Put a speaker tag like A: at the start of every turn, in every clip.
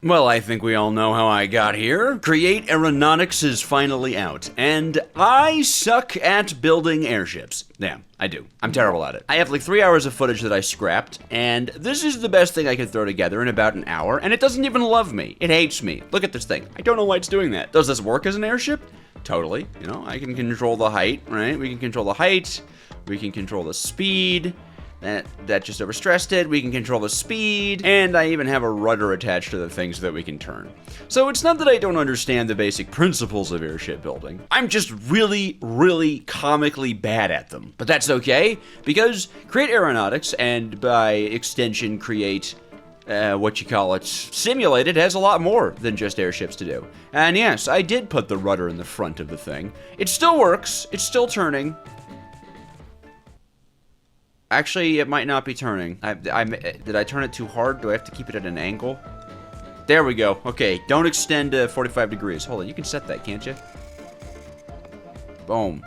A: Well, I think we all know how I got here. Create Aeronautics is finally out, and I suck at building airships. Yeah, I do. I'm terrible at it. I have like 3 hours of footage that I scrapped, and this is the best thing I could throw together in about an hour, and it doesn't even love me. It hates me. Look at this thing. I don't know why it's doing that. Does this work as an airship? Totally. You know, I can control the height, right? We can control the height. We can control the speed. That just overstressed it. We can control the speed, and I even have a rudder attached to the thing so that we can turn. So it's not that I don't understand the basic principles of airship building. I'm just really, really comically bad at them. But that's okay, because create aeronautics, and by extension create simulated has a lot more than just airships to do. And yes, I did put the rudder in the front of the thing. It still works. It's still turning. Actually, it might not be turning. Did I turn it too hard? Do I have to keep it at an angle? There we go. Okay, don't extend to 45 degrees. Hold on, you can set that, can't you? Boom.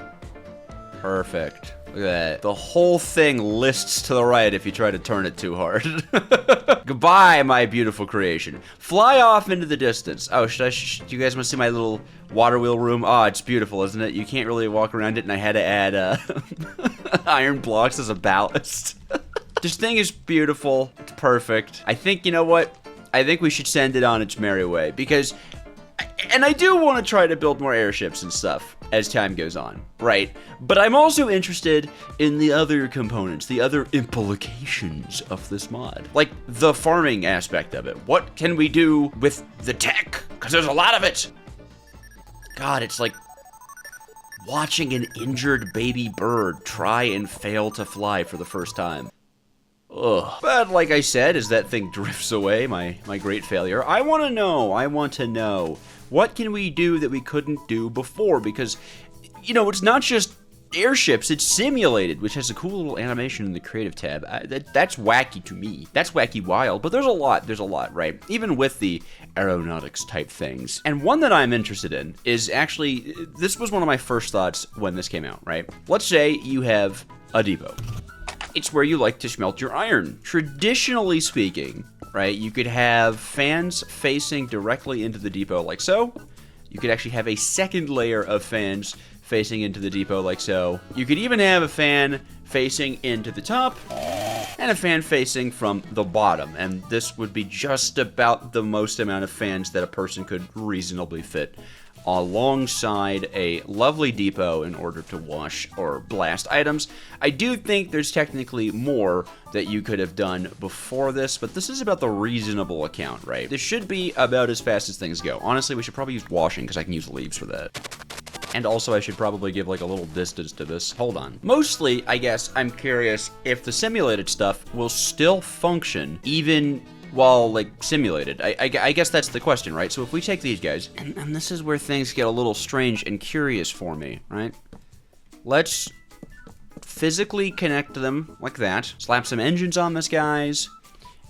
A: Perfect. Look at that. The whole thing lists to the right if you try to turn it too hard. Goodbye, my beautiful creation. Fly off into the distance. Oh, do you guys want to see my little water wheel room? Oh, it's beautiful, isn't it? You can't really walk around it, and I had to add iron blocks as a ballast. This thing is beautiful. It's perfect. I think, you know what? I think we should send it on its merry way, because... And I do want to try to build more airships and stuff as time goes on, right? But I'm also interested in the other components, the other implications of this mod. Like the farming aspect of it. What can we do with the tech? Because there's a lot of it. God, it's like watching an injured baby bird try and fail to fly for the first time. Ugh. But like I said, as that thing drifts away, my great failure, I want to know, what can we do that we couldn't do before? Because, you know, it's not just airships, it's simulated, which has a cool little animation in the creative tab. That's wacky to me. That's wacky wild, but there's a lot, right? Even with the aeronautics type things. And one that I'm interested in is actually, this was one of my first thoughts when this came out, right? Let's say you have a depot. It's where you like to smelt your iron. Traditionally speaking, right, you could have fans facing directly into the depot like so. You could actually have a second layer of fans facing into the depot like so. You could even have a fan facing into the top and a fan facing from the bottom. And this would be just about the most amount of fans that a person could reasonably fit alongside a lovely depot in order to wash or blast items. I do think there's technically more that you could have done before this, but this is about the reasonable account, right? This should be about as fast as things go. Honestly, we should probably use washing because I can use leaves for that. And also I should probably give like a little distance to this. Hold on. Mostly, I guess, I'm curious if the simulated stuff will still function even while, like, simulated. I guess that's the question, right? So if we take these guys, and this is where things get a little strange and curious for me, right? Let's physically connect them like that. Slap some engines on this guys,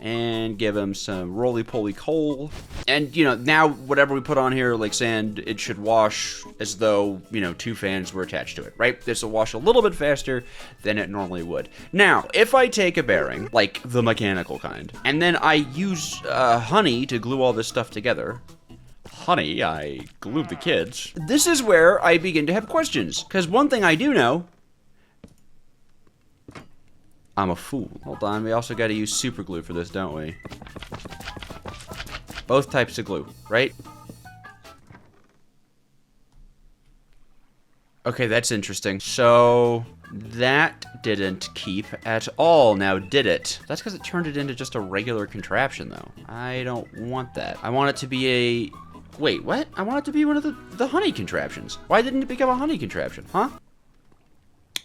A: and give them some roly-poly coal. And, you know, now whatever we put on here, like sand, it should wash as though, you know, 2 fans were attached to it, right? This will wash a little bit faster than it normally would. Now, if I take a bearing, like the mechanical kind, and then I use honey to glue all this stuff together, honey, I glued the kids, this is where I begin to have questions. Because one thing I do know, I'm a fool. Hold on, we also gotta use super glue for this, don't we? Both types of glue, right? Okay, that's interesting. So, that didn't keep at all, now did it? That's because it turned it into just a regular contraption, though. I don't want that. I want it to be a... Wait, what? I want it to be one of the honey contraptions. Why didn't it become a honey contraption, huh?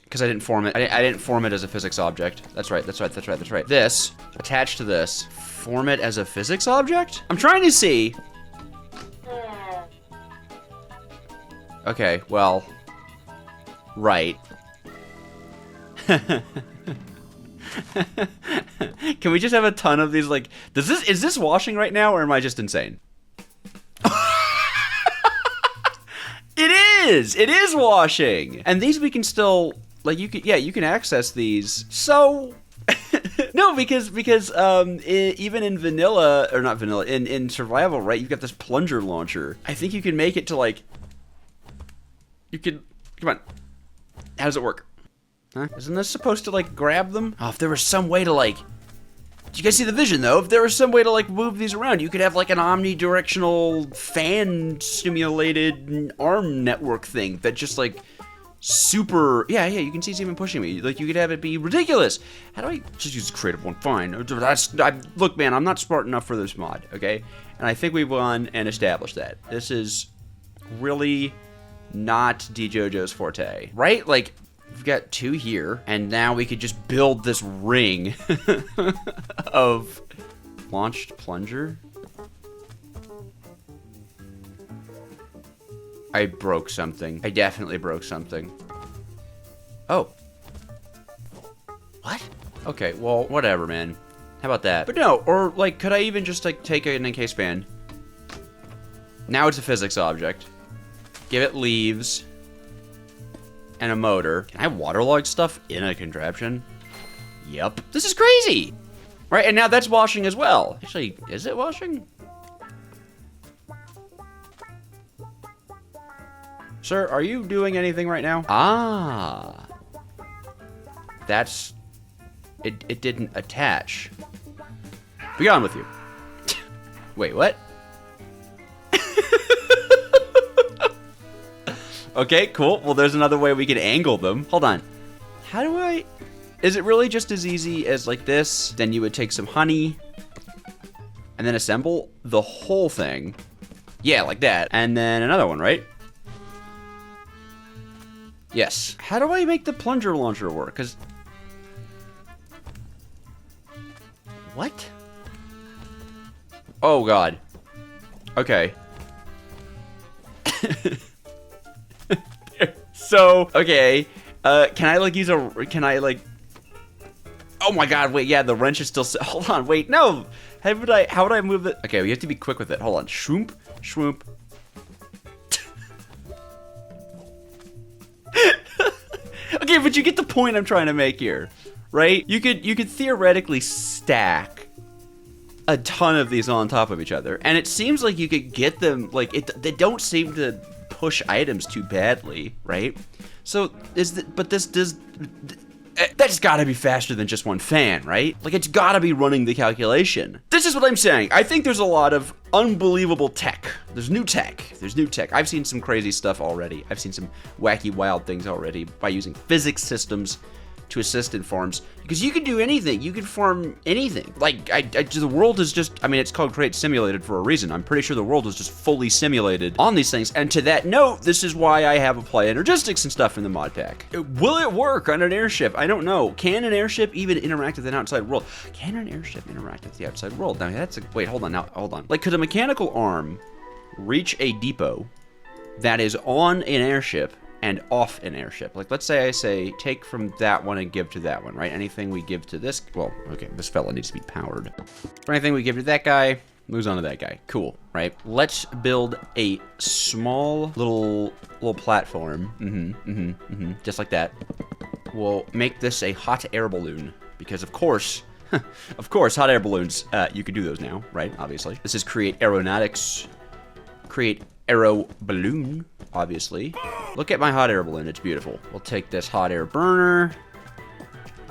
A: Because I didn't form it. I didn't form it as a physics object. That's right. This, attached to this, form it as a physics object? I'm trying to see. Okay, well, right. Can we just have a ton of these, like, is this washing right now, or am I just insane? It is washing! And these we can still... Like, you can access these. So, No, because even in vanilla, or not vanilla, in survival, right, you've got this plunger launcher. I think you can make it to, like, you can, come on. How does it work? Huh? Isn't this supposed to, like, grab them? Oh, if there was some way to, like, do you guys see the vision, though? If there was some way to, like, move these around, you could have, like, an omnidirectional fan-stimulated arm network thing that just, like, super, yeah, you can see it's even pushing me. Like, you could have it be ridiculous. How do I just use a creative one? Fine. Look, man, I'm not smart enough for this mod, okay? And I think we've won and established that. This is really not DJojo's forte, right? Like, we've got 2 here, and now we could just build this ring of launched plunger. I broke something. I definitely broke something. Oh. What? Okay, well, whatever, man. How about that? But no, or, like, could I even just, like, take an encased fan? Now it's a physics object. Give it leaves. And a motor. Can I waterlog stuff in a contraption? Yep. This is crazy! Right, and now that's washing as well. Actually, is it washing? Sir, are you doing anything right now? Ah. That's... It didn't attach. Be gone with you. Wait, what? Okay, cool. Well, there's another way we can angle them. Hold on. How do I... Is it really just as easy as like this? Then you would take some honey and then assemble the whole thing. Yeah, like that. And then another one, right? Yes. How do I make the plunger launcher work? Because... What? Oh, God. Okay. So, okay. Can I, like, use a... Can I, like... Oh, my God. Wait, yeah, the wrench is still... Hold on. Wait, no. How would I move it? Okay, we have to be quick with it. Hold on. Shroomp. Shroomp. Okay, but you get the point I'm trying to make here, right? You could theoretically stack a ton of these on top of each other, and it seems like you could get them, like, they don't seem to push items too badly, right? So that's gotta be faster than just one fan, right? Like, it's gotta be running the calculation. This is what I'm saying. I think there's a lot of unbelievable tech. There's new tech. I've seen some crazy stuff already. I've seen some wacky, wild things already by using physics systems to assist in farms, because you can do anything. You can farm anything. Like, the world is just, I mean, it's called Create Simulated for a reason. I'm pretty sure the world is just fully simulated on these things. And to that note, this is why I have apply Energistics and stuff in the mod pack. Will it work on an airship? I don't know. Can an airship even interact with an outside world? Can an airship interact with the outside world? Now, that's a, wait, hold on. Like, could a mechanical arm reach a depot that is on an airship and off an airship? Like, let's say I say, take from that one and give to that one, right? Anything we give to this, well, okay, this fella needs to be powered. For anything we give to that guy, moves on to that guy. Cool, right? Let's build a small little platform. Just like that. We'll make this a hot air balloon, because of course, hot air balloons, you can do those now, right? Obviously. This is create Aeronautics. Create aero balloon, obviously. Look at my hot air balloon, it's beautiful. We'll take this hot air burner.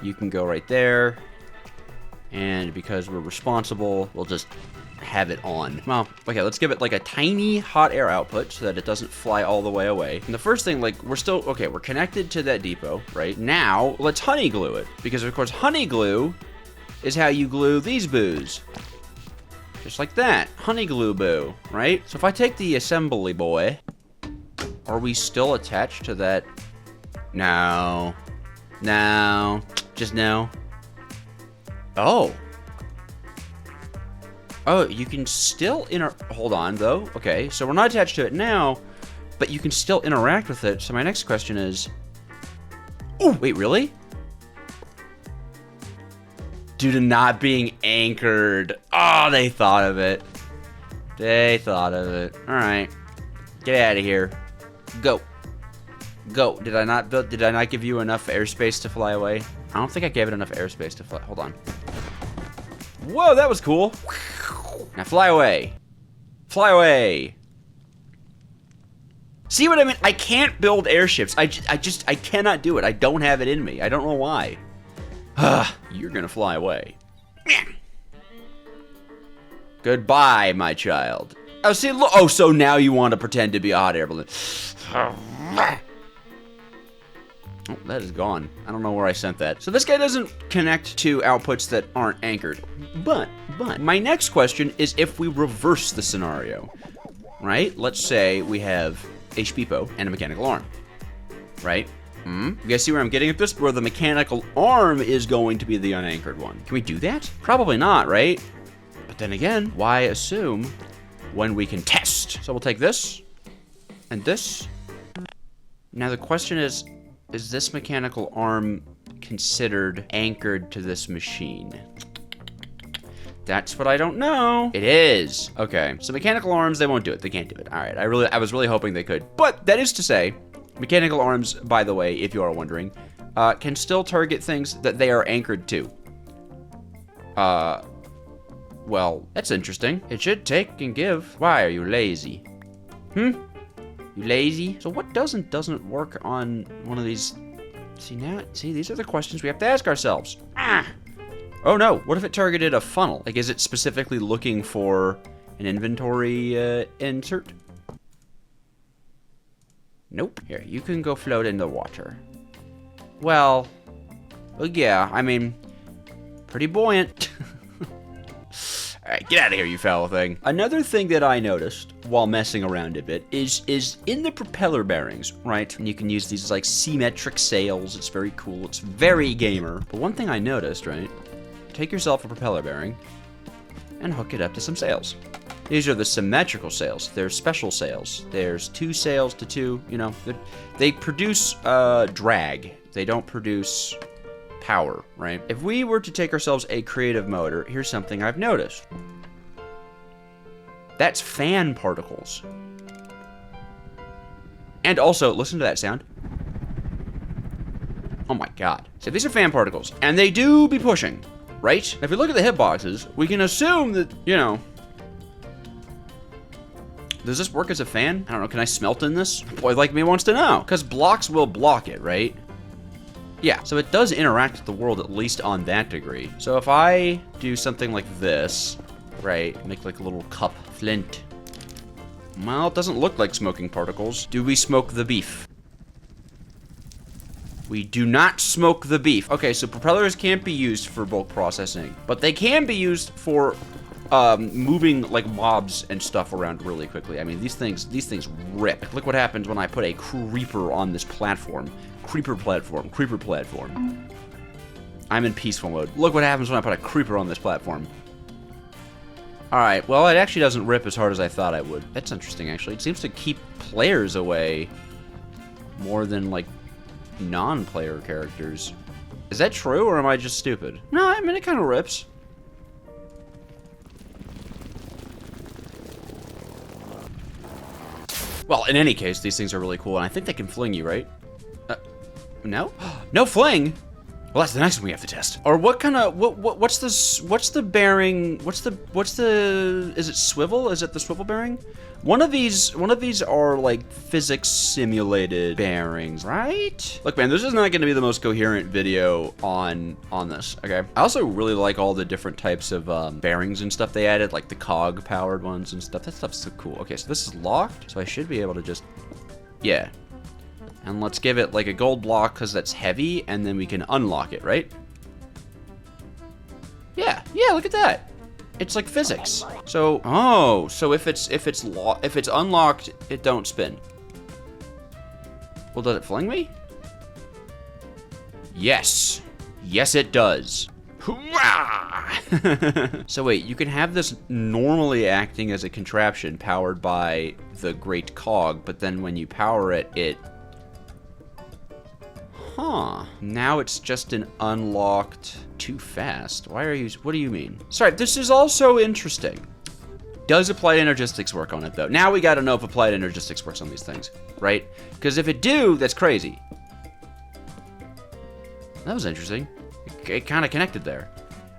A: You can go right there. And because we're responsible, we'll just have it on. Well, okay, let's give it like a tiny hot air output so that it doesn't fly all the way away. And the first thing, like, we're connected to that depot, right? Now, let's honey glue it. Because of course, honey glue is how you glue these boos. Just like that. Honey glue boo, right? So if I take the assembly boy, are we still attached to that? No. No. Just no. Oh. Oh, you can still hold on, though. Okay, so we're not attached to it now, but you can still interact with it. So my next question is... Oh, wait, really? Due to not being anchored. Oh, they thought of it. They thought of it. All right. Get out of here. Go. Go. Did I not give you enough airspace to fly away? I don't think I gave it enough airspace to fly. Hold on. Whoa, that was cool. Now fly away. Fly away. See what I mean? I can't build airships. I cannot do it. I don't have it in me. I don't know why. You're gonna fly away. Goodbye, my child. Oh, see, look. Oh, so now you want to pretend to be a hot air balloon. Oh, that is gone. I don't know where I sent that. So this guy doesn't connect to outputs that aren't anchored. But, my next question is if we reverse the scenario, right? Let's say we have a Shpeepo and a mechanical arm, right? You guys see where I'm getting at this? Where the mechanical arm is going to be the unanchored one. Can we do that? Probably not, right? But then again, why assume when we can test? So we'll take this and this. Now the question is this mechanical arm considered anchored to this machine? That's what I don't know. It is. Okay, so mechanical arms, they won't do it. They can't do it. All right, I was really hoping they could. But that is to say, mechanical arms, by the way, if you are wondering, can still target things that they are anchored to. Well, that's interesting. It should take and give. Why are you lazy? You lazy? So what doesn't work on one of these? See, these are the questions we have to ask ourselves. Oh no, what if it targeted a funnel? Like, is it specifically looking for an inventory insert? Nope. Here, you can go float in the water. Well, yeah, I mean, pretty buoyant. Alright, get out of here, you foul thing. Another thing that I noticed while messing around a bit is in the propeller bearings, right? And you can use these like symmetric sails. It's very cool. It's very gamer. But one thing I noticed, right? Take yourself a propeller bearing and hook it up to some sails. These are the symmetrical sails. There's special sails. There's 2 sails to 2, you know. They produce drag. They don't produce power, right? If we were to take ourselves a creative motor, here's something I've noticed. That's fan particles. And also, listen to that sound. Oh my god. So these are fan particles, and they do be pushing, right? If we look at the hitboxes, we can assume that, you know, does this work as a fan? I don't know, can I smelt in this? Boy like me wants to know, because blocks will block it, right? Yeah, so it does interact with the world, at least on that degree. So if I do something like this, right, make like a little cup flint. Well, it doesn't look like smoking particles. Do we smoke the beef? We do not smoke the beef. Okay, so propellers can't be used for bulk processing, but they can be used for moving like mobs and stuff around really quickly. I mean, these things rip. Look what happens when I put a creeper on this platform. Creeper platform. I'm in peaceful mode. Look what happens when I put a creeper on this platform. Alright, well, it actually doesn't rip as hard as I thought it would. That's interesting, actually. It seems to keep players away more than, like, non-player characters. Is that true, or am I just stupid? No, I mean, it kind of rips. Well, in any case, these things are really cool, and I think they can fling you, right? No? No fling? Well, that's the next one we have to test. Or what kind of, what's the bearing, is it swivel? Is it the swivel bearing? One of these are like physics simulated bearings, right? Look, man, this is not gonna be the most coherent video on this, okay? I also really like all the different types of bearings and stuff they added, like the cog powered ones and stuff. That stuff's so cool. Okay, so this is locked, so I should be able to just, yeah. And let's give it like a gold block because that's heavy, and then we can unlock it, right? Yeah, look at that. It's like physics. So, oh, so if it's unlocked, it don't spin. Well, does it fling me? Yes. Yes, it does. Hoorah! So wait, you can have this normally acting as a contraption powered by the great cog, but then when you power it, huh. Now it's just an unlocked too fast. What do you mean? Sorry, this is also interesting. Does applied energistics work on it though? Now we gotta know if applied energistics works on these things, right? Because if it do, that's crazy. That was interesting. It kind of connected there.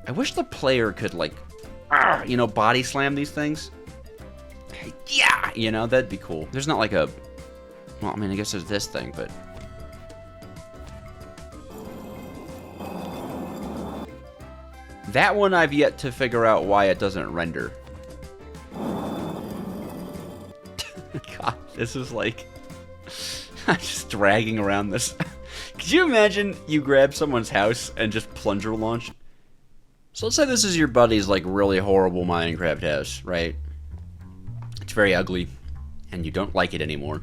A: I wish the player could, like, you know, body slam these things. Yeah, you know, that'd be cool. There's not like a... Well, I mean, I guess there's this thing, but... That one I've yet to figure out why it doesn't render. God, this is like... I'm just dragging around this. Could you imagine you grab someone's house and just plunger launch? So let's say this is your buddy's, like, really horrible Minecraft house, right? It's very ugly, and you don't like it anymore.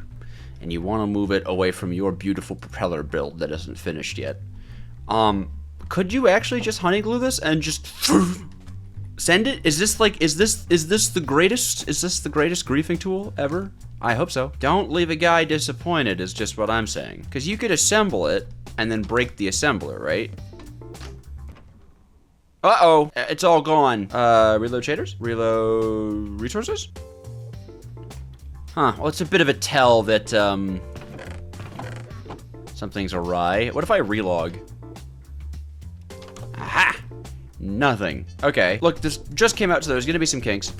A: And you want to move it away from your beautiful propeller build that isn't finished yet. Could you actually just honey glue this and just send it? Is this like, is this the greatest griefing tool ever? I hope so. Don't leave a guy disappointed is just what I'm saying. Because you could assemble it and then break the assembler, right? Uh-oh, it's all gone. Reload shaders? Reload resources? Huh, well, it's a bit of a tell that, something's awry. What if I relog? Aha! Nothing. Okay, look, this just came out, so there's gonna be some kinks.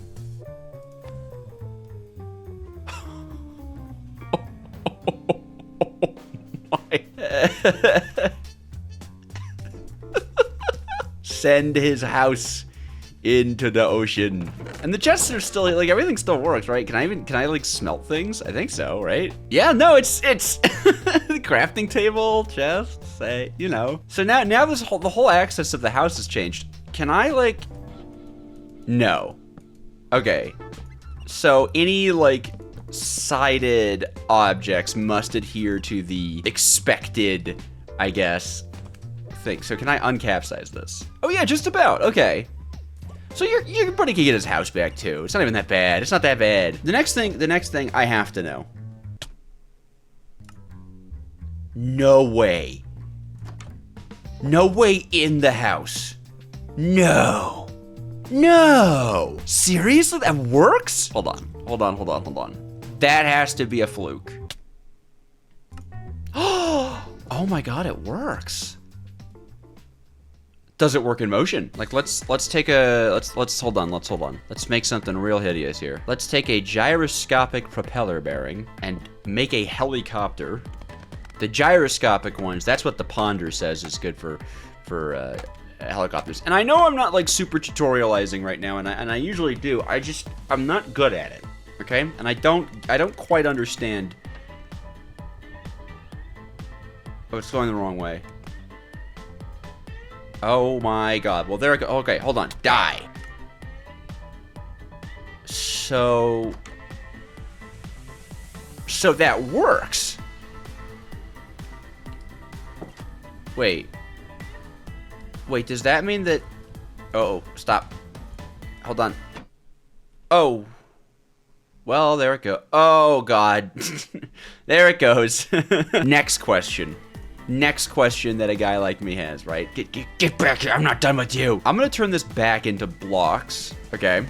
A: Send his house into the ocean. And the chests are still, like, everything still works, right? Can I like smelt things? I think so, right? Yeah, no, it's the crafting table, chests, say, you know. So now the whole access of the house has changed. Can I, like, no. Okay. So any, like, sided objects must adhere to the expected, I guess, thing. So can I uncapsize this? Oh yeah, just about. Okay. So your buddy can get his house back too. It's not even that bad. It's not that bad. The next thing I have to know. No way. No way in the house. No. No. Seriously? That works? Hold on. That has to be a fluke. Oh my god, it works. Does it work in motion? Like, let's hold on. Let's make something real hideous here. Let's take a gyroscopic propeller bearing and make a helicopter. The gyroscopic ones, that's what the Ponder says is good for helicopters. And I know I'm not, like, super tutorializing right now, and I usually do. I'm not good at it. Okay? And I don't quite understand. Oh, it's going the wrong way. Oh my god. Well, there it goes. Okay, hold on. Die. So that works. Wait, does that mean that... Oh, stop. Hold on. Oh. Well, there it goes. Oh, God. There it goes. Next question that a guy like me has, right? Get back here. I'm not done with you. I'm going to turn this back into blocks. Okay.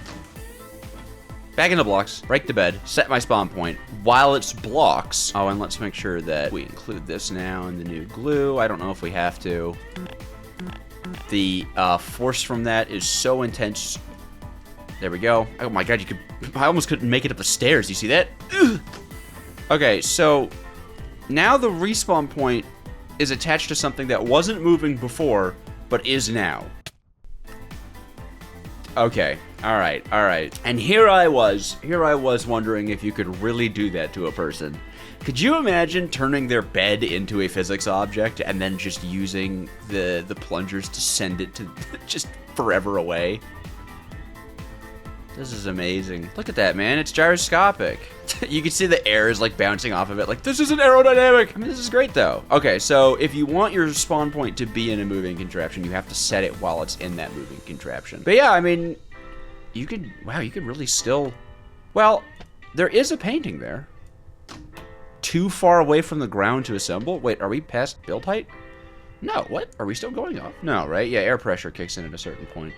A: Back into blocks. Break the bed. Set my spawn point. While it's blocks. Oh, and let's make sure that we include this now in the new glue. I don't know if we have to. The force from that is so intense. There we go. Oh my god, I almost couldn't make it up the stairs. You see that? Ugh. Okay, so now the respawn point is attached to something that wasn't moving before, but is now. Okay, all right. And here I was wondering if you could really do that to a person. Could you imagine turning their bed into a physics object and then just using the plungers to send it to just forever away? This is amazing. Look at that, man. It's gyroscopic. You can see the air is like bouncing off of it. Like, this isn't aerodynamic. I mean, this is great though. Okay, so if you want your spawn point to be in a moving contraption, you have to set it while it's in that moving contraption. But yeah, I mean, you could really still, well, there is a painting there. Too far away from the ground to assemble? Wait, are we past build height? No, what? Are we still going up? No, right? Yeah, air pressure kicks in at a certain point.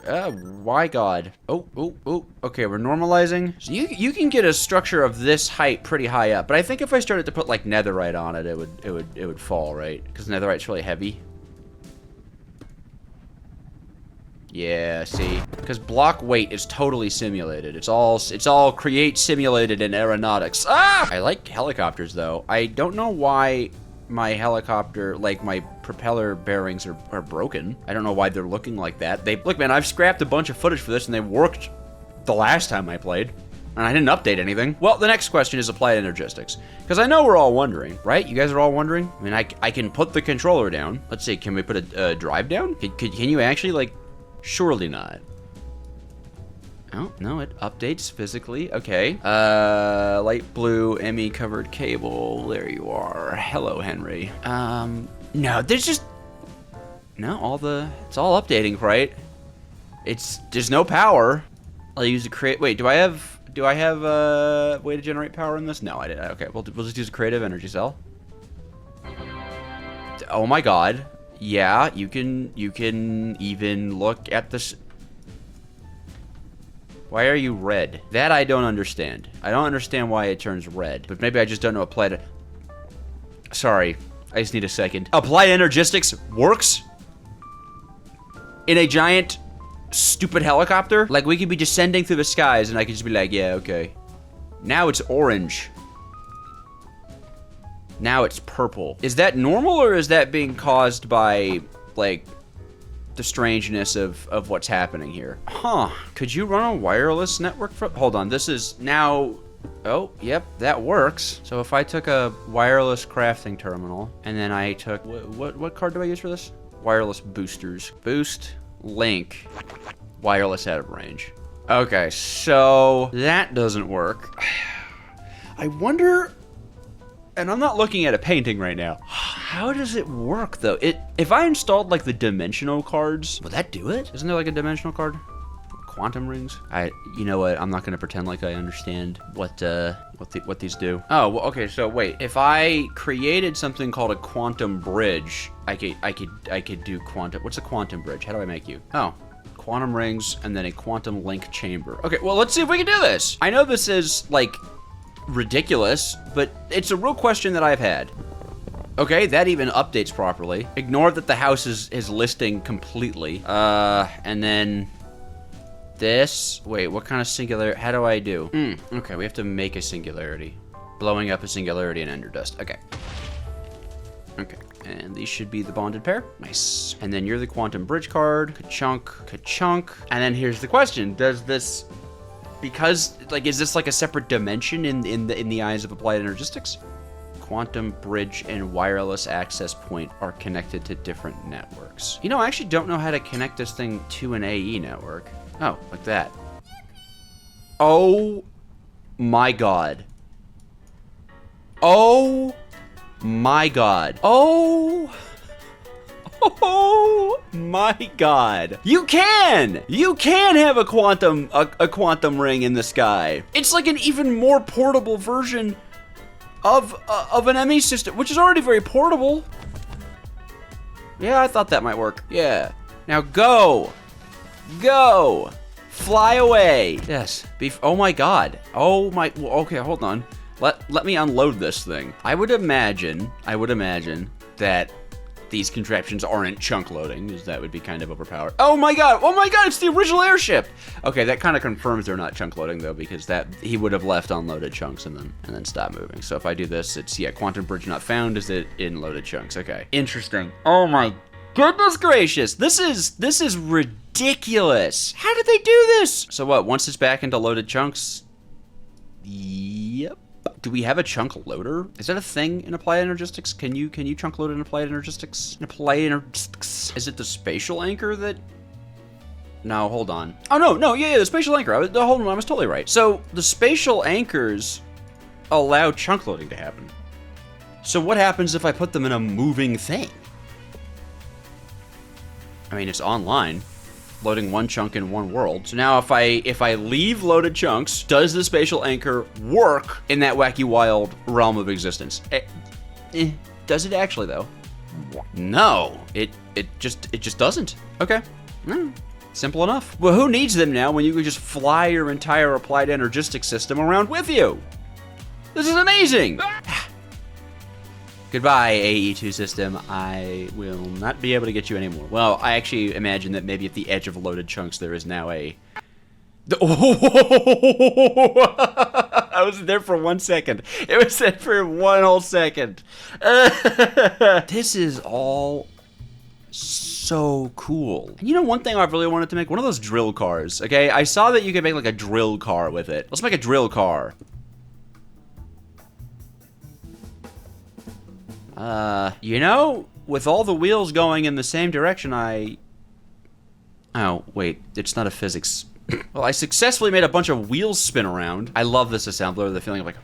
A: Why God? Oh. Okay, we're normalizing. So you can get a structure of this height pretty high up, but I think if I started to put like netherite on it, it would fall, right? Because netherite's really heavy. Yeah, see? Because block weight is totally simulated. It's all create simulated in aeronautics. Ah! I like helicopters though. I don't know why my helicopter, like my propeller bearings are broken. I don't know why they're looking like that. Look, man, I've scrapped a bunch of footage for this and they worked the last time I played. And I didn't update anything. Well, the next question is applied energistics. Because I know we're all wondering, right? You guys are all wondering? I mean, I can put the controller down. Let's see, can we put a drive down? Can you actually, like, surely not. Oh, no, it updates physically. Okay. Light blue, ME covered cable. There you are. Hello, Henry. No, there's just... No, it's all updating, right? There's no power. I'll use a create... Wait, do I have a way to generate power in this? No, I didn't. Okay, we'll just use a creative energy cell. Oh my God. Yeah, you can even look at this. Why are you red? That I don't understand. I don't understand why it turns red, but maybe I just don't know applied. Sorry, I just need a second. Applied energistics works in a giant, stupid helicopter? Like, we could be descending through the skies and I could just be like, yeah, okay. Now it's orange. Now it's purple. Is that normal or is that being caused by, like, the strangeness of what's happening here? Huh. Could you run a wireless network from... Hold on, this is now... Oh, yep, that works. So if I took a wireless crafting terminal and then I took... What card do I use for this? Wireless boosters. Boost, link, wireless out of range. Okay, so that doesn't work. I wonder... And I'm not looking at a painting right now. How does it work, though? If I installed, like, the dimensional cards, would that do it? Isn't there, like, a dimensional card? Quantum rings? You know what? I'm not gonna pretend like I understand what these do. Oh, well, okay, so wait. If I created something called a quantum bridge, I could do quantum... What's a quantum bridge? How do I make you? Oh. Quantum rings, and then a quantum link chamber. Okay, well, let's see if we can do this. I know this is, like... ridiculous, but it's a real question that I've had. Okay, that even updates properly. Ignore that the house is listing completely. And then this. Wait, what kind of singularity? How do I do? Okay, we have to make a singularity. Blowing up a singularity in ender dust. Okay. Okay, and these should be the bonded pair. Nice. And then you're the quantum bridge card. Ka-chunk, ka-chunk. And then here's the question: does this? Because, like, is this like a separate dimension in the eyes of applied energistics? Quantum bridge and wireless access point are connected to different networks. You know, I actually don't know how to connect this thing to an AE network. Oh, like that. Oh my God. Oh my God. Oh my God. You can have a quantum ring in the sky. It's like an even more portable version of an ME system, which is already very portable. Yeah, I thought that might work. Yeah. Now go. Fly away. Yes. Oh my God. Oh my, okay, hold on. Let me unload this thing. I would imagine that these contraptions aren't chunk loading, because that would be kind of overpowered. Oh my God, it's the original airship. Okay, that kind of confirms they're not chunk loading though, because he would have left unloaded chunks and then stopped moving. So if I do this, it's, yeah, quantum bridge not found, is it in loaded chunks? Okay, interesting. Oh my goodness gracious, this is ridiculous. How did they do this? So what, once it's back into loaded chunks? Yep. Do we have a chunk loader? Is that a thing in applied energistics? Can you chunk load in applied energistics? Is it the spatial anchor that? No, hold on. Oh no, yeah, the spatial anchor. I was totally right. So the spatial anchors allow chunk loading to happen. So what happens if I put them in a moving thing? I mean, it's online. Loading one chunk in one world. So now if I leave loaded chunks, does the spatial anchor work in that wacky wild realm of existence? Does it actually though? No, it just doesn't. Okay. Simple enough. Well, who needs them now when you can just fly your entire applied Energistics system around with you? This is amazing! Goodbye, AE2 system. I will not be able to get you anymore. Well, I actually imagine that maybe at the edge of loaded chunks there is now a... I was there for 1 second. It was there for 1 whole second. This is all so cool. And you know one thing I really wanted to make? One of those drill cars, okay? I saw that you could make like a drill car with it. Let's make a drill car. You know, with all the wheels going in the same direction, Oh, wait, it's not a physics... Well, I successfully made a bunch of wheels spin around. I love this assembler, the feeling of like...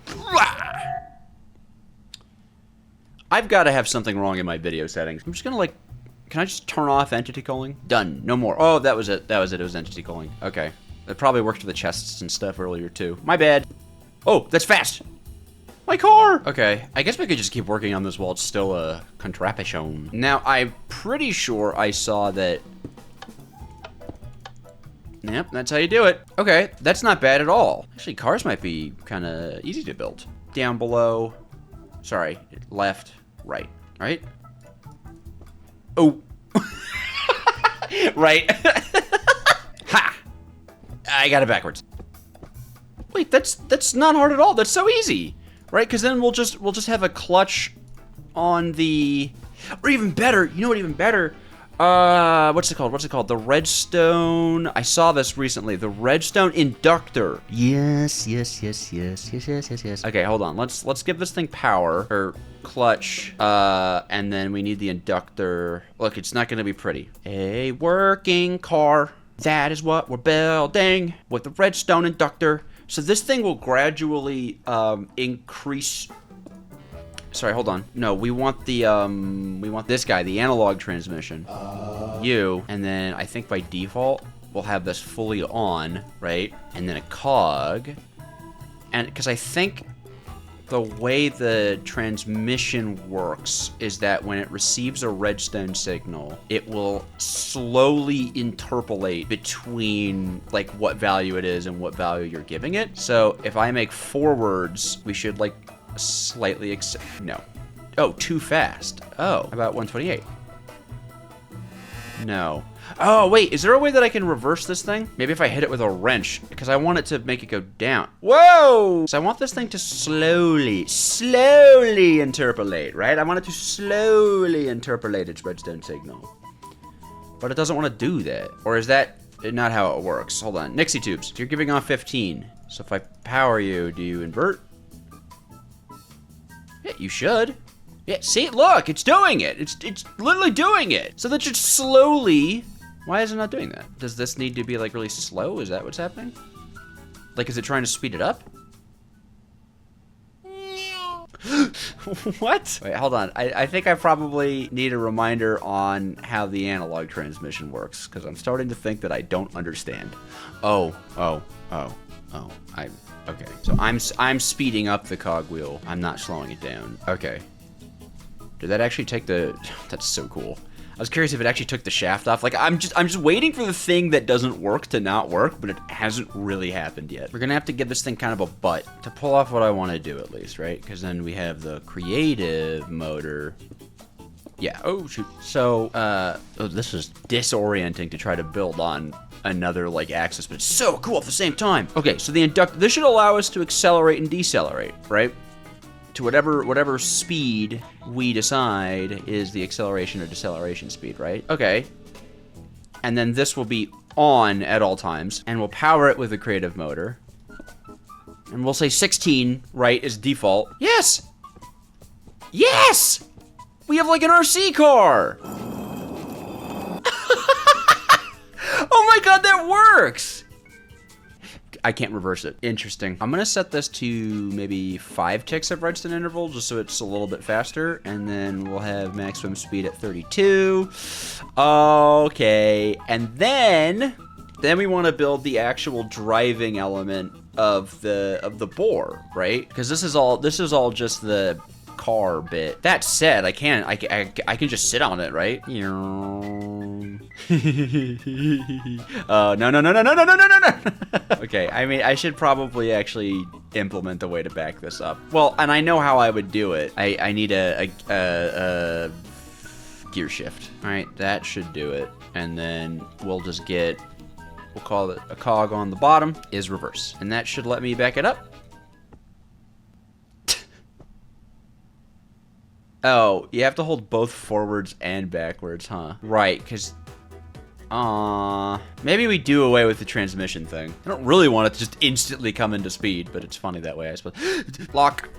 A: I've got to have something wrong in my video settings. I'm just gonna like... Can I just turn off entity calling? Done, no more. Oh, that was it, it was entity calling. Okay. It probably worked for the chests and stuff earlier too. My bad. Oh, that's fast! My car! Okay, I guess we could just keep working on this while it's still a contraption. Now, I'm pretty sure I saw that... Yep, that's how you do it. Okay, that's not bad at all. Actually, cars might be kind of easy to build. Down below. Sorry, left, right, right? Oh. Right. Ha! I got it backwards. Wait, that's not hard at all. That's so easy. Right? Because then we'll just have a clutch on the... Or even better, you know what, even better? What's it called? The redstone. I saw this recently. The redstone inductor. Yes. Okay, hold on. Let's give this thing power or clutch. And then we need the inductor. Look, it's not gonna be pretty. A working car. That is what we're building with the redstone inductor. So this thing will gradually increase. Sorry, hold on. No, we want the we want this guy, the analog transmission. And then I think by default we'll have this fully on, right? And then a cog. And because I think the way the transmission works is that when it receives a redstone signal, it will slowly interpolate between like what value it is and what value you're giving it. So if I make forwards, we should like slightly no. Oh, too fast. Oh, about 128. No. Oh, wait, is there a way that I can reverse this thing? Maybe if I hit it with a wrench, because I want it to make it go down. Whoa! So I want this thing to slowly interpolate, right? I want it to slowly interpolate its redstone signal. But it doesn't want to do that. Or is that not how it works? Hold on. Nixie tubes, you're giving off 15. So if I power you, do you invert? Yeah, you should. Yeah, see, look, it's doing it. It's literally doing it. So that should slowly... Why is it not doing that? Does this need to be like really slow? Is that what's happening? Like, is it trying to speed it up? What? Wait, hold on. I think I probably need a reminder on how the analog transmission works, because I'm starting to think that I don't understand. Okay. So I'm speeding up the cogwheel. I'm not slowing it down. Okay. Did that actually take the... That's so cool. I was curious if it actually took the shaft off. Like, I'm just waiting for the thing that doesn't work to not work, but it hasn't really happened yet. We're gonna have to give this thing kind of a butt to pull off what I want to do, at least, right? Because then we have the creative motor. Yeah, oh shoot. So, oh, this is disorienting to try to build on another, like, axis, but it's so cool at the same time. Okay, so the inductor, this should allow us to accelerate and decelerate, right? To whatever speed we decide is the acceleration or deceleration speed, right? Okay. And then this will be on at all times, and we'll power it with a creative motor. And we'll say 16, right, is default. Yes! Yes! We have like an RC car! Oh my god, that works! I can't reverse it. Interesting. I'm gonna set this to maybe 5 ticks of redstone interval, just so it's a little bit faster, and then we'll have maximum speed at 32. Okay, and then we want to build the actual driving element of the bore, right? Because this is all just the car bit. That said, I can just sit on it, right? No, no, no, no, no, no, no, no, no, no. Okay, I mean, I should probably actually implement a way to back this up. Well, and I know how I would do it. I need a gear shift. All right, that should do it. And then we'll just get, we'll call it a cog on the bottom is reverse. And that should let me back it up. Oh, you have to hold both forwards and backwards, huh? Right, because... maybe we do away with the transmission thing. I don't really want it to just instantly come into speed, but it's funny that way, I suppose. Lock.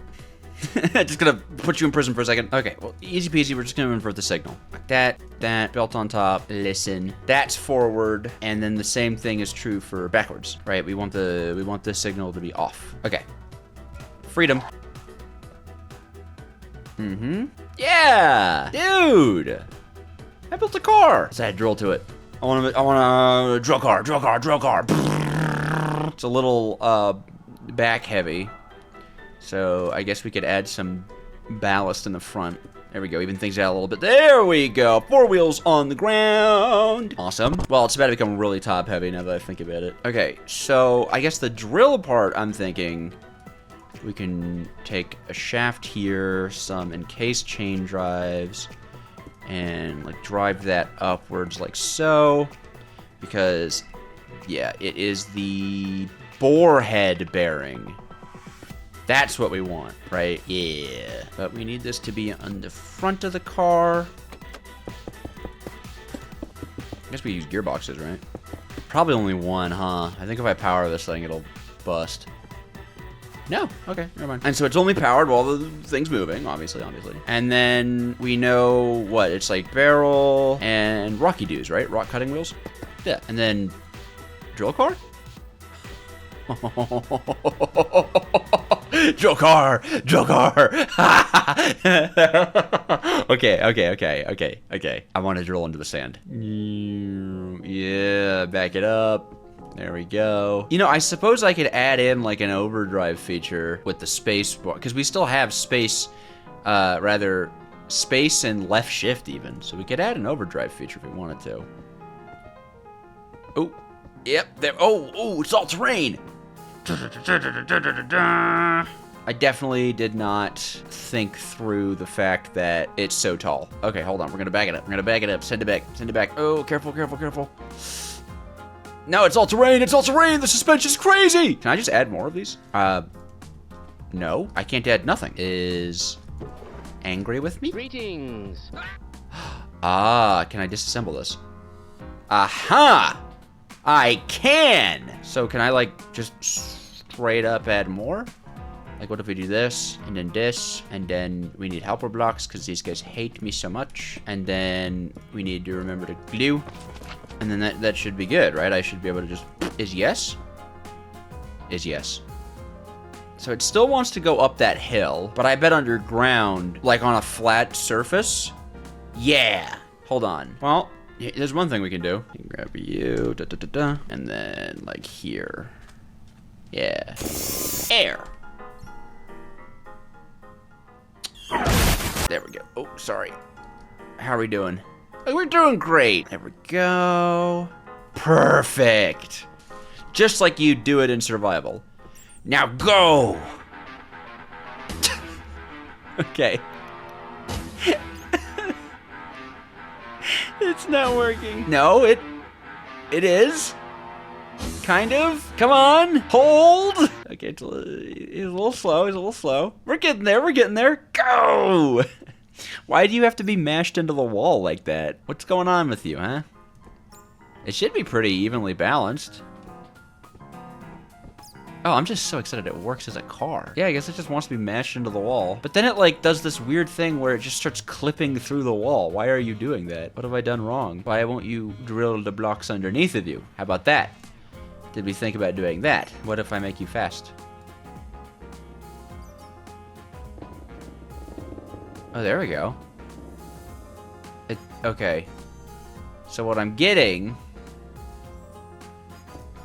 A: Just gonna put you in prison for a second. Okay, well, easy peasy, we're just gonna invert the signal. Like that, belt on top, listen. That's forward, and then the same thing is true for backwards, right? We want the signal to be off. Okay. Freedom. Mm-hmm. Yeah! Dude! I built a car! So I had drill to it. I want a drill car. It's a little, back heavy. So I guess we could add some ballast in the front. There we go, even things out a little bit. There we go, 4 wheels on the ground. Awesome. Well, it's about to become really top heavy now that I think about it. Okay, so I guess the drill part, I'm thinking, we can take a shaft here, some encased chain drives, and like drive that upwards like so, because yeah, it is the bore head bearing. That's what we want, right? Yeah. But we need this to be on the front of the car. I guess we use gearboxes, right? Probably only one, huh? I think if I power this thing, it'll bust. No, okay, never mind. And so it's only powered while the thing's moving, obviously. And then we know what, it's like barrel and rocky doos, right? Rock cutting wheels? Yeah, and then drill car? Drill car! Okay. I want to drill into the sand. Yeah, back it up. There we go. You know, I suppose I could add in like an overdrive feature with the space bar, because we still have space, space and left shift even. So we could add an overdrive feature if we wanted to. Oh, yep, there. Oh, it's all terrain. I definitely did not think through the fact that it's so tall. Okay, hold on. We're gonna back it up. Send it back. Oh, careful. No, it's all terrain. The suspension's crazy. Can I just add more of these? No, I can't add nothing. Is angry with me?
B: Greetings.
A: Can I disassemble this? Aha! I can! So can I like just straight up add more? Like what if we do this, and then we need helper blocks because these guys hate me so much. And then we need to remember to glue. And then that should be good, right? I should be able to just, is yes. So it still wants to go up that hill, but I bet underground, like on a flat surface. Yeah, hold on. Well, there's one thing we can do. Grab you, and then like here. Yeah, air. There we go. Oh, sorry. How are we doing? Oh, we're doing great. There we go. Perfect. Just like you do it in survival. Now go. Okay. It's not working. No, it is. Kind of. Come on. Hold. Okay, he's a little slow. We're getting there. Go. Why do you have to be mashed into the wall like that? What's going on with you, huh? It should be pretty evenly balanced. Oh, I'm just so excited it works as a car. Yeah, I guess it just wants to be mashed into the wall. But then it like does this weird thing where it just starts clipping through the wall. Why are you doing that? What have I done wrong? Why won't you drill the blocks underneath of you? How about that? Did we think about doing that? What if I make you fast? Oh, there we go. Okay. So what I'm getting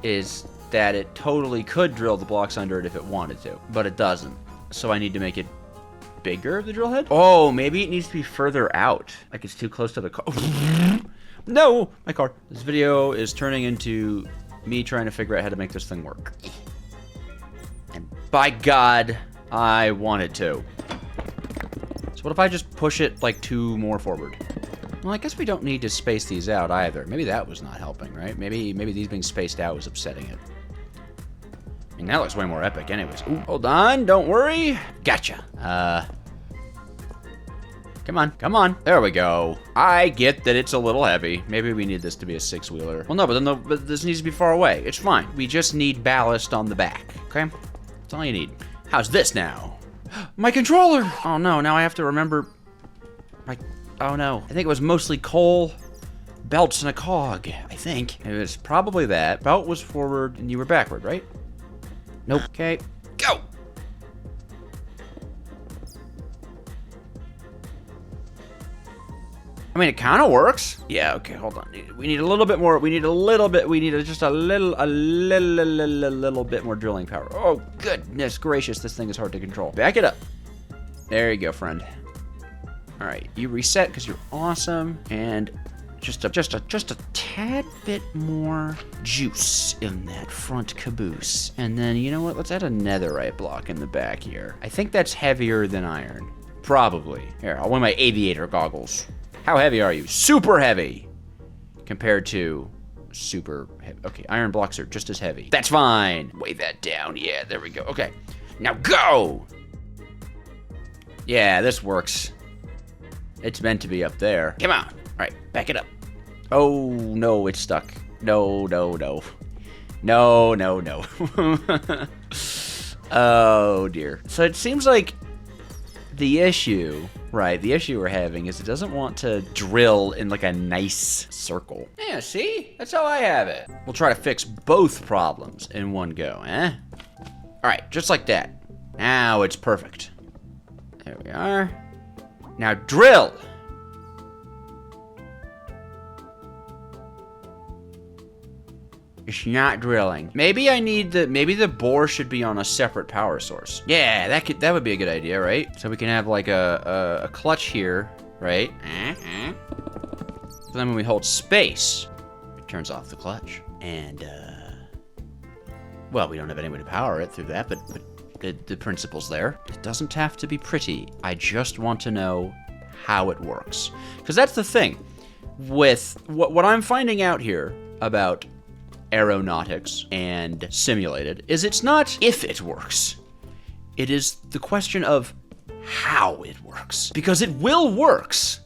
A: is that it totally could drill the blocks under it if it wanted to, but it doesn't. So I need to make it bigger, the drill head? Oh, maybe it needs to be further out. Like it's too close to the car. No, my car. This video is turning into me trying to figure out how to make this thing work. And by God, I want it to. So what if I just push it like 2 more forward? Well, I guess we don't need to space these out either. Maybe that was not helping, right? Maybe these being spaced out was upsetting it. I mean, that looks way more epic anyways. Ooh, hold on, don't worry. Gotcha. Come on, come on. There we go. I get that it's a little heavy. Maybe we need this to be a 6-wheeler. Well, no, but this needs to be far away. It's fine. We just need ballast on the back, okay? That's all you need. How's this now? My controller! Oh no, now I have to remember my, oh no. I think it was mostly coal, belts, and a cog, I think. It was probably that. Belt was forward and you were backward, right? Nope. Okay, go! I mean, it kind of works. Yeah, okay, hold on. We need a little bit more. We need just a little bit more drilling power. Oh, goodness gracious, this thing is hard to control. Back it up. There you go, friend. All right, you reset because you're awesome. And just a tad bit more juice in that front caboose. And then, you know what? Let's add a netherite block in the back here. I think that's heavier than iron. Probably. Here, I'll wear my aviator goggles. How heavy are you? Super heavy. Compared to super heavy. Okay, iron blocks are just as heavy. That's fine. Weigh that down. Yeah, there we go. Okay, now go. Yeah, this works. It's meant to be up there. Come on. All right, back it up. Oh, no, it's stuck. No, no, no. No, no, no. Oh, dear. So it seems like the issue, right, the issue we're having is it doesn't want to drill in like a nice circle. Yeah, see? That's how I have it. We'll try to fix both problems in one go, eh? All right, just like that. Now it's perfect. There we are. Now drill. It's not drilling. Maybe maybe the bore should be on a separate power source. Yeah, that would be a good idea, right? So we can have like a clutch here, right? So then when we hold space, it turns off the clutch. And well, we don't have any way to power it through that, but the principle's there. It doesn't have to be pretty. I just want to know how it works. Because that's the thing with what I'm finding out here about aeronautics and simulated is it's not if it works. It is the question of how it works. Because it will works.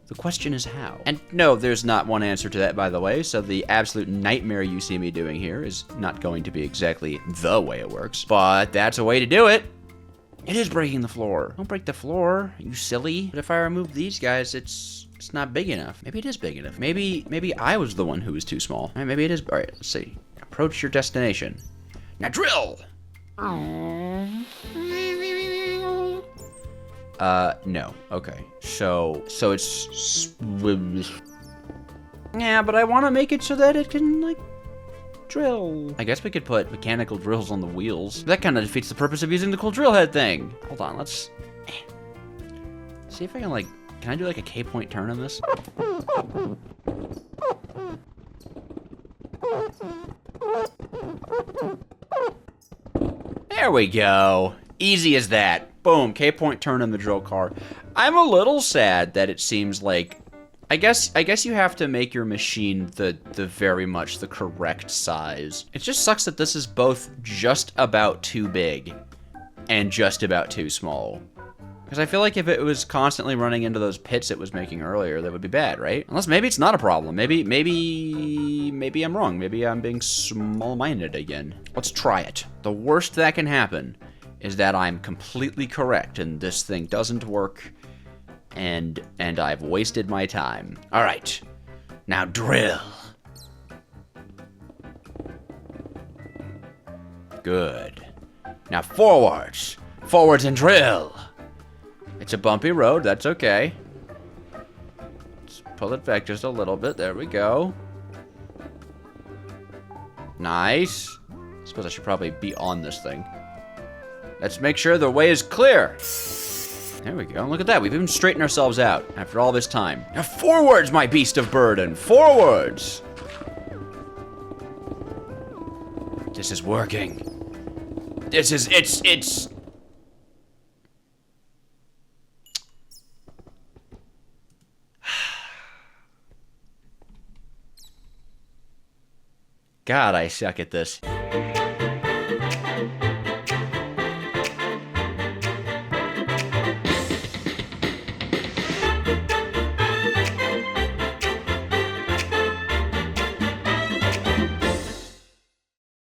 A: The question is how. And no, there's not one answer to that, by the way, so the absolute nightmare you see me doing here is not going to be exactly the way it works, but that's a way to do it. It is breaking the floor. Don't break the floor, you silly. But if I remove these guys, it's not big enough. Maybe it is big enough. Maybe I was the one who was too small. All right, maybe it is. All right, let's see. Approach your destination. Now drill! No. Okay. So it's... Yeah, but I want to make it so that it can, like, drill. I guess we could put mechanical drills on the wheels. That kind of defeats the purpose of using the cool drill head thing. Hold on, let's... see if I can, like... Can I do, like, a K-point turn on this? There we go. Easy as that. Boom, K-point turn in the drill car. I'm a little sad that it seems like... I guess you have to make your machine the very much the correct size. It just sucks that this is both just about too big and just about too small. Because I feel like if it was constantly running into those pits it was making earlier, that would be bad, right? Unless maybe it's not a problem. Maybe I'm wrong. Maybe I'm being small-minded again. Let's try it. The worst that can happen is that I'm completely correct and this thing doesn't work and I've wasted my time. All right, now drill. Good. Now forwards. Forwards and drill. It's a bumpy road, that's okay. Let's pull it back just a little bit, there we go. Nice. I suppose I should probably be on this thing. Let's make sure the way is clear. There we go. Look at that. We've even straightened ourselves out after all this time. Now forwards, my beast of burden. Forwards. This is working. It's... God, I suck at this.